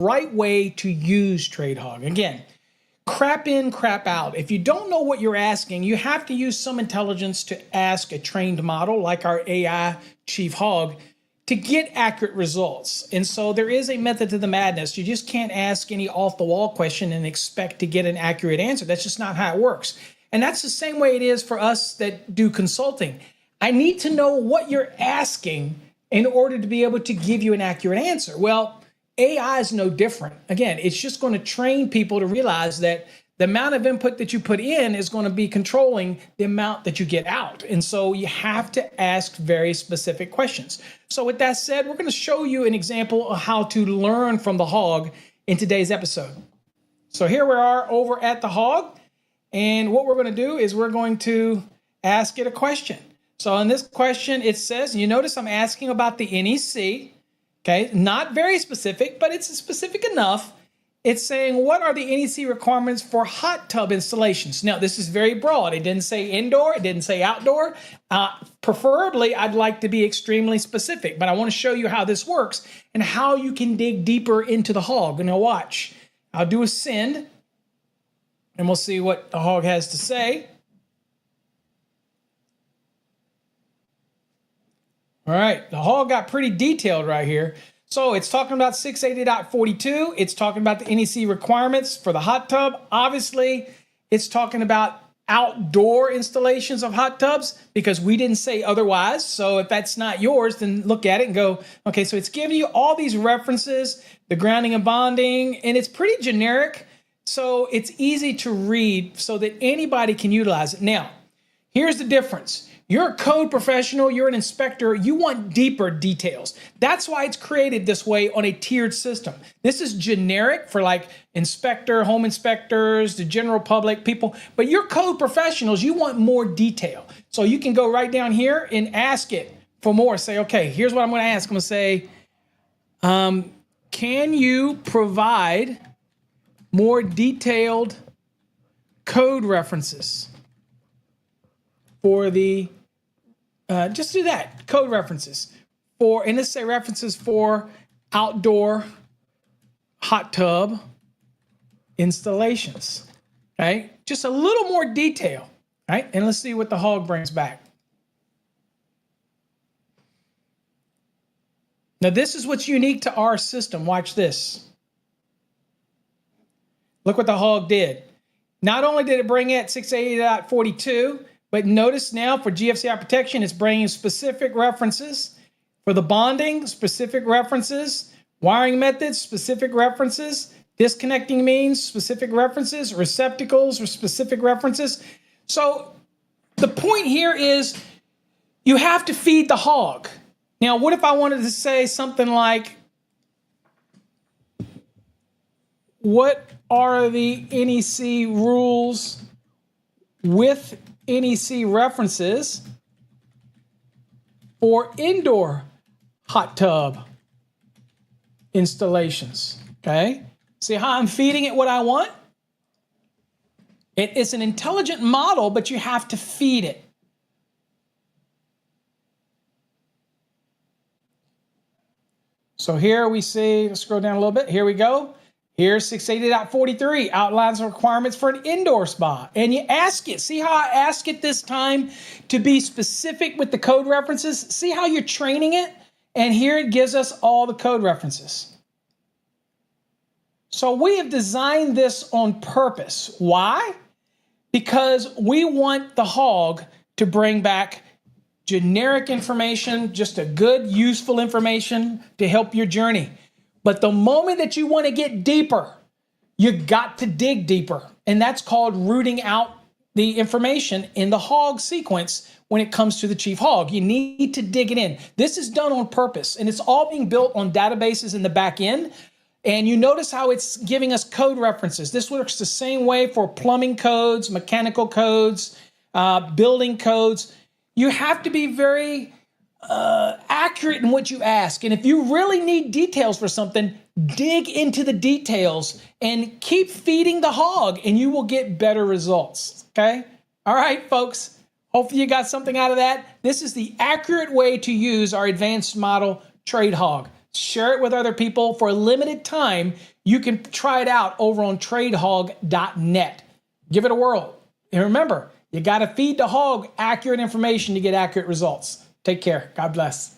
right way to use TradeHog. Again, crap in, crap out. If you don't know what you're asking, you have to use some intelligence to ask a trained model like our AI Chief Hog to get accurate results. And so there is a method to the madness. You just can't ask any off-the-wall question and expect to get an accurate answer. That's just not how it works. And that's the same way it is for us that do consulting. I need to know what you're asking in order to be able to give you an accurate answer. Well, AI is no different. Again, it's just going to train people to realize that the amount of input that you put in is going to be controlling the amount that you get out. And so you have to ask very specific questions. So with that said, we're going to show you an example of how to learn from the hog in today's episode. So here we are over at the hog. And what we're going to do is we're going to ask it a question. So in this question, it says, you notice I'm asking about the NEC. Okay, not very specific, but it's specific enough. It's saying, what are the NEC requirements for hot tub installations? Now, this is very broad. It didn't say indoor. It didn't say outdoor. Preferably, I'd like to be extremely specific, but I want to show you how this works and how you can dig deeper into the hog. Now, watch. I'll do a send, and we'll see what the hog has to say. All right, the hog got pretty detailed right here. So it's talking about 680.42. It's talking about the NEC requirements for the hot tub. Obviously, it's talking about outdoor installations of hot tubs because we didn't say otherwise. So if that's not yours, then look at it and go, okay, so it's giving you all these references, the grounding and bonding, and it's pretty generic. So it's easy to read so that anybody can utilize it. Now, here's the difference. You're a code professional, you're an inspector, you want deeper details. That's why it's created this way on a tiered system. This is generic for like inspector, home inspectors, the general public, people, but you're code professionals, you want more detail. So you can go right down here and ask it for more. Say, okay, here's what I'm gonna ask. I'm gonna say, can you provide more detailed code references for the just do that, code references for, and let's say references for outdoor hot tub installations, right? Just a little more detail, right? And let's see what the hog brings back. Now this is what's unique to our system. Watch this. Look what the hog did. Not only did it bring it 680.42, but notice now for GFCI protection, it's bringing specific references. For the bonding, specific references. Wiring methods, specific references. Disconnecting means, specific references. Receptacles, or specific references. So the point here is you have to feed the hog. Now, what if I wanted to say something like, what are the NEC rules with NEC references for indoor hot tub installations? Okay, see how I'm feeding it what I want? It's an intelligent model, but you have to feed it. So here we see, let's scroll down a little bit. Here we go. Here's 680.43, outlines the requirements for an indoor spa. And you ask it. See how I ask it this time to be specific with the code references? See how you're training it? And here it gives us all the code references. So we have designed this on purpose. Why? Because we want the hog to bring back generic information, just a good, useful information to help your journey. But the moment that you want to get deeper, you got to dig deeper. And that's called rooting out the information in the hog sequence when it comes to the chief hog. You need to dig it in. This is done on purpose, and it's all being built on databases in the back end. And you notice how it's giving us code references. This works the same way for plumbing codes, mechanical codes, building codes. You have to be very accurate in what you ask. And if you really need details for something, dig into the details and keep feeding the hog and you will get better results. Okay? All right, folks. Hopefully you got something out of that. This is the accurate way to use our advanced model TradeHog. Share it with other people. For a limited time, you can try it out over on TradeHog.net. Give it a whirl. And remember, you got to feed the hog accurate information to get accurate results. Take care. God bless.